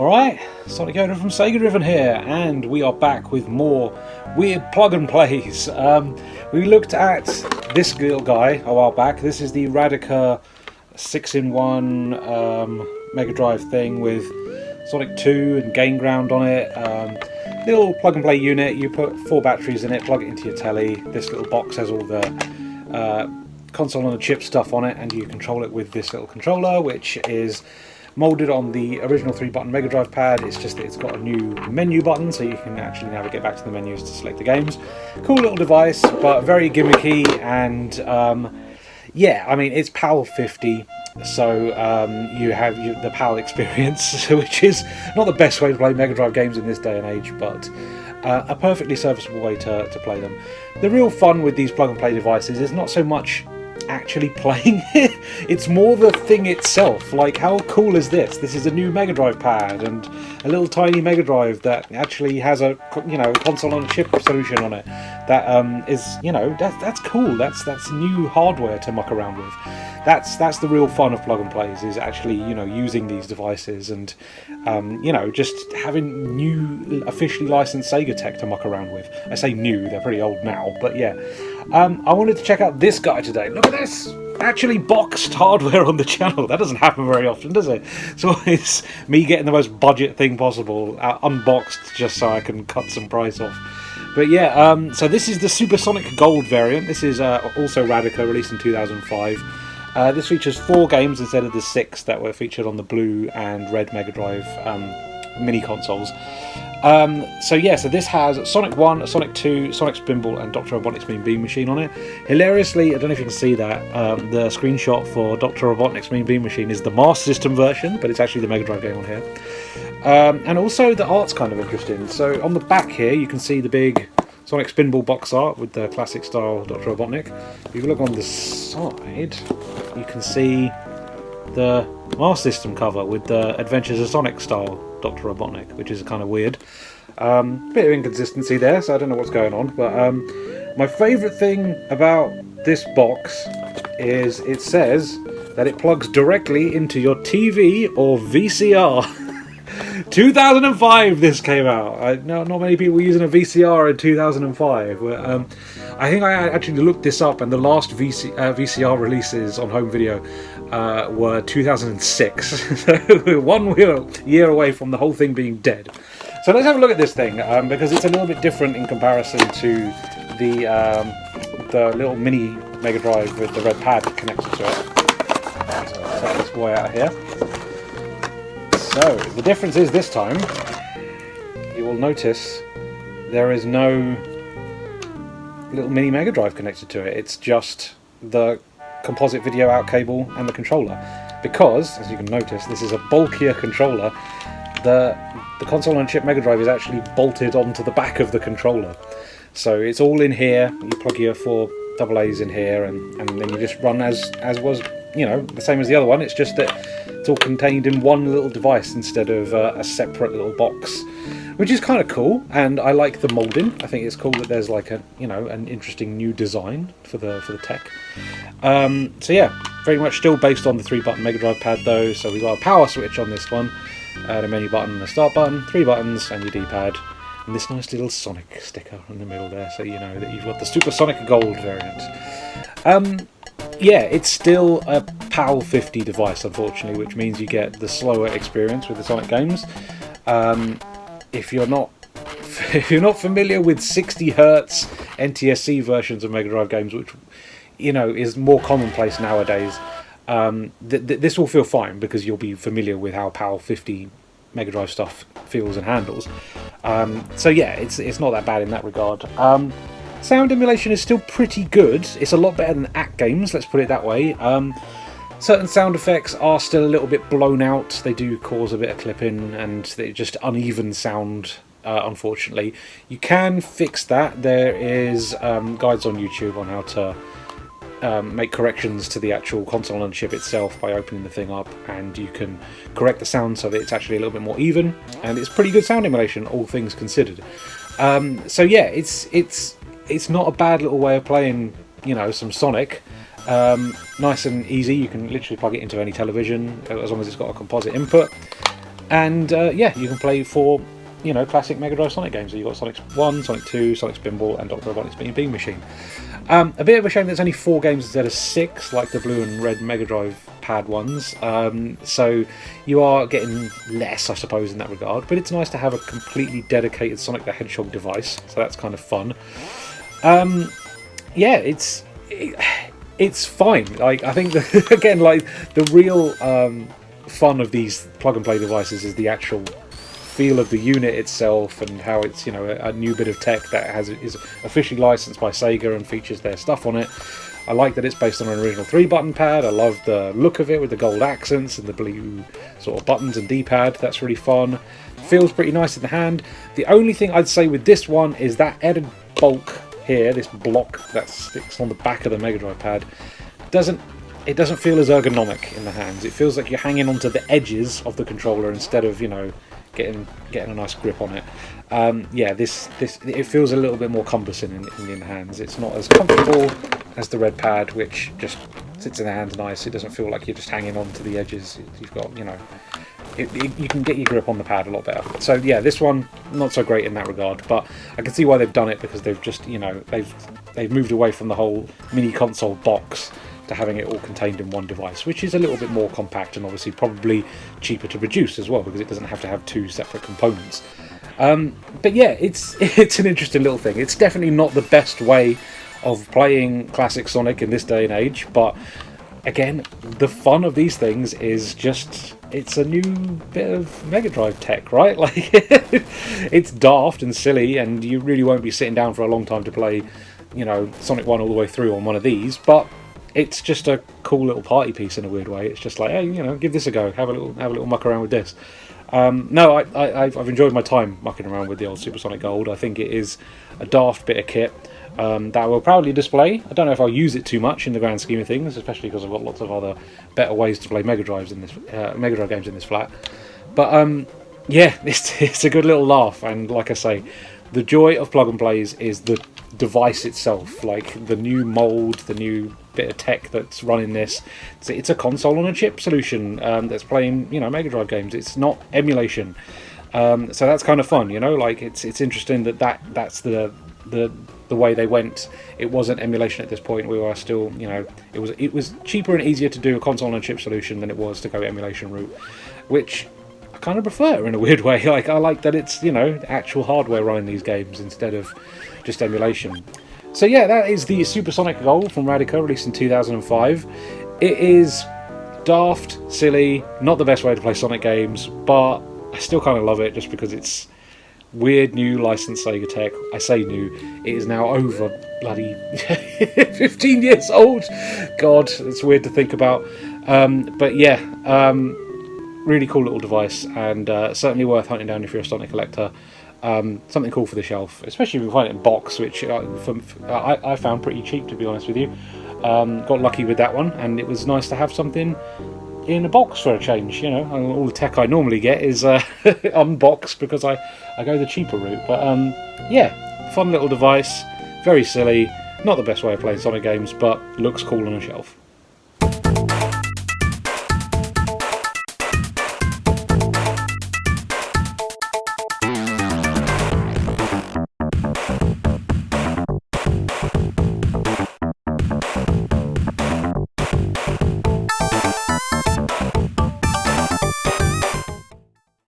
Alright, SEGADriven from SEGADriven here, and we are back with more weird plug and plays. We looked at this little guy a while back. This is the Radica 6-in-1 Mega Drive thing with Sonic 2 and Game Ground on it. Little plug and play unit, you put 4 batteries in it, plug it into your telly. This little box has all the console on a chip stuff on it, and you control it with this little controller, which is molded on the original 3-button Mega Drive pad. It's just that it's got a new menu button, so you can actually navigate back to the menus to select the games. Cool little device, but very gimmicky, and yeah, I mean, it's PAL 50, so you have the PAL experience, which is not the best way to play Mega Drive games in this day and age, but a perfectly serviceable way to play them. The real fun with these plug and play devices is not so much actually playing it, it's more the thing itself. Like, how cool is this? This is a new Mega Drive pad and a little tiny Mega Drive that actually has a console on a chip solution on it. That is, that's cool. That's new hardware to muck around with. That's the real fun of plug and plays, is actually using these devices and just having new officially licensed Sega tech to muck around with. I say new, they're pretty old now, but yeah. I wanted to check out this guy today. Look at this! Actually boxed hardware on the channel. That doesn't happen very often, does it? It's always me getting the most budget thing possible, unboxed, just so I can cut some price off. But yeah, so this is the Supersonic Gold variant. This is also Radica, released in 2005. This features 4 games instead of the 6 that were featured on the blue and red Mega Drive mini consoles. So this has Sonic 1, Sonic 2, Sonic Spinball and Dr. Robotnik's Mean Bean Machine on it. Hilariously, I don't know if you can see that, the screenshot for Dr. Robotnik's Mean Bean Machine is the Master System version, but it's actually the Mega Drive game on here. And also the art's kind of interesting. So on the back here you can see the big Sonic Spinball box art with the classic style Dr. Robotnik. If you look on the side, you can see the Master System cover with the Adventures of Sonic style Dr. Robotnik, which is kind of weird. Bit of inconsistency there, so I don't know what's going on. But my favourite thing about this box is it says that it plugs directly into your TV or VCR. 2005 this came out. Not many people were using a VCR in 2005. I think I actually looked this up, and the last VCR releases on home video were 2006. So 1 year away from the whole thing being dead. So let's have a look at this thing, because it's a little bit different in comparison to the little mini Mega Drive with the red pad connected to it. So let's take this boy out of here. So the difference is, this time you will notice there is no little mini Mega Drive connected to it. It's just the composite video out cable and the controller, because as you can notice, this is a bulkier controller. The console on chip Mega Drive is actually bolted onto the back of the controller, so it's all in here. You plug your 4 AA's in here, and then you just run as was, the same as the other one. It's just that it's all contained in one little device instead of a separate little box, which is kind of cool. And I like the moulding. I think it's cool that there's like an interesting new design for the tech. So yeah, very much still based on the 3-button Mega Drive pad though. So we've got a power switch on this one, the menu button and the start button, 3 buttons and your D-pad, and this nice little Sonic sticker in the middle there, so you know that you've got the Supersonic Gold variant. Yeah, it's still a PAL 50 device, unfortunately, which means you get the slower experience with the Sonic games. If you're not familiar with 60 Hz NTSC versions of Mega Drive games, which is more commonplace nowadays, this will feel fine, because you'll be familiar with how PAL 50 Mega Drive stuff feels and handles. So yeah, it's not that bad in that regard. Sound emulation is still pretty good. It's a lot better than ACT games, let's put it that way. Certain sound effects are still a little bit blown out. They do cause a bit of clipping and they just uneven sound, unfortunately. You can fix that. There is guides on YouTube on how to make corrections to the actual console on chip itself by opening the thing up, and you can correct the sound so that it's actually a little bit more even, and it's pretty good sound emulation, all things considered. So yeah, it's not a bad little way of playing, some Sonic. Nice and easy. You can literally plug it into any television as long as it's got a composite input. And yeah, you can play 4, classic Mega Drive Sonic games. So you've got Sonic 1, Sonic 2, Sonic Spinball, and Dr. Robotnik's Bean Machine. A bit of a shame there's only 4 games instead of 6, like the blue and red Mega Drive pad ones. So you are getting less, I suppose, in that regard. But it's nice to have a completely dedicated Sonic the Hedgehog device. So that's kind of fun. Yeah, it's fine. Like, I think that, again, like the real fun of these plug and play devices is the actual feel of the unit itself, and how it's a new bit of tech that is officially licensed by Sega and features their stuff on it. I like that it's based on an original 3-button pad. I love the look of it with the gold accents and the blue sort of buttons and D-pad. That's really fun. Feels pretty nice in the hand. The only thing I'd say with this one is that added bulk here, this block that sticks on the back of the Mega Drive pad, doesn't feel as ergonomic in the hands. It feels like you're hanging onto the edges of the controller instead of getting a nice grip on it. Yeah, this it feels a little bit more cumbersome in the hands. It's not as comfortable as the red pad, which just sits in the hands nice. It doesn't feel like you're just hanging on to the edges. You've got you can get your grip on the pad a lot better. So yeah, this one not so great in that regard, but I can see why they've done it, because they've just they've moved away from the whole mini console box to having it all contained in one device, which is a little bit more compact and obviously probably cheaper to produce as well, because it doesn't have to have 2 separate components. But yeah, it's an interesting little thing. It's definitely not the best way of playing classic Sonic in this day and age, but again, the fun of these things is just, it's a new bit of Mega Drive tech, right? Like, it's daft and silly, and you really won't be sitting down for a long time to play, Sonic 1 all the way through on one of these, but it's just a cool little party piece in a weird way. It's just like, hey, give this a go, have a little muck around with this. No, I've enjoyed my time mucking around with the old Supersonic Gold. I think it is a daft bit of kit that I will proudly display. I don't know if I'll use it too much in the grand scheme of things, especially because I've got lots of other better ways to play Mega Drive games in this flat. But yeah, it's a good little laugh, and like I say, the joy of plug and plays is the device itself, like the new mold, the new bit of tech that's running this. It's a console on a chip solution that's playing Mega Drive games. It's not emulation, so that's kind of fun. Like it's interesting that's the way they went. It wasn't emulation at this point. We were still, it was cheaper and easier to do a console on a chip solution than it was to go emulation route, which I kind of prefer in a weird way. Like, I like that it's actual hardware running these games instead of just emulation. So yeah, that is the Supersonic Gold from Radica, released in 2005. It is daft, silly, not the best way to play Sonic games, but I still kind of love it just because it's weird new licensed Sega tech. I say new, it is now over bloody 15 years old. God, it's weird to think about. But yeah, really cool little device, and certainly worth hunting down if you're a Sonic collector. Something cool for the shelf, especially if you find it in box, which I found pretty cheap, to be honest with you. Got lucky with that one, and it was nice to have something in a box for a change. All the tech I normally get is unboxed because I go the cheaper route. But yeah, fun little device, very silly, not the best way of playing Sonic games, but looks cool on a shelf.